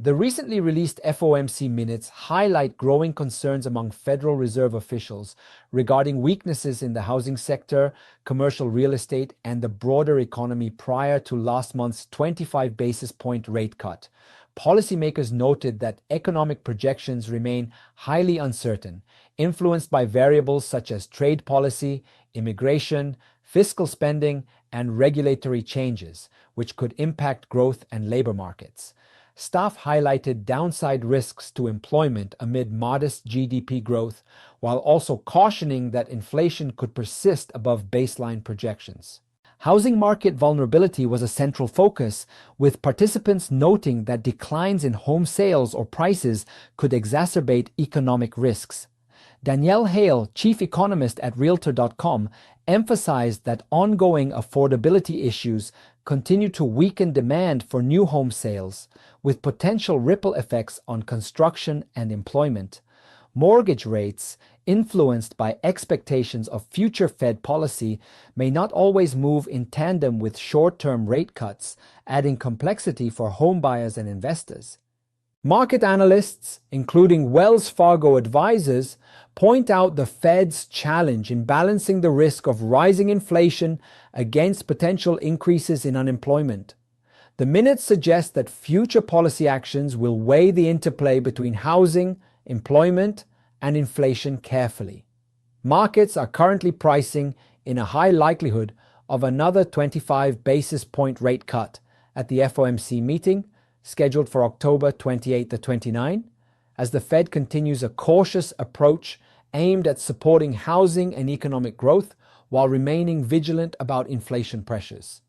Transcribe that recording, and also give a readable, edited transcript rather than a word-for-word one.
The recently released FOMC minutes highlight growing concerns among Federal Reserve officials regarding weaknesses in the housing sector, commercial real estate, and the broader economy prior to last month's 25 basis point rate cut. Policymakers noted that economic projections remain highly uncertain, influenced by variables such as trade policy, immigration, fiscal spending, and regulatory changes, which could impact growth and labor markets. Staff highlighted downside risks to employment amid modest GDP growth, while also cautioning that inflation could persist above baseline projections. Housing market vulnerability was a central focus, with participants noting that declines in home sales or prices could exacerbate economic risks. Danielle Hale, chief economist at Realtor.com, emphasized that ongoing affordability issues continue to weaken demand for new home sales, with potential ripple effects on construction and employment. Mortgage rates, influenced by expectations of future Fed policy, may not always move in tandem with short-term rate cuts, adding complexity for homebuyers and investors. Market analysts, including Wells Fargo advisors, point out the Fed's challenge in balancing the risk of rising inflation against potential increases in unemployment. The minutes suggest that future policy actions will weigh the interplay between housing, employment, and inflation carefully. Markets are currently pricing in a high likelihood of another 25 basis point rate cut at the FOMC meeting, scheduled for October 28 to 29, as the Fed continues a cautious approach aimed at supporting housing and economic growth while remaining vigilant about inflation pressures.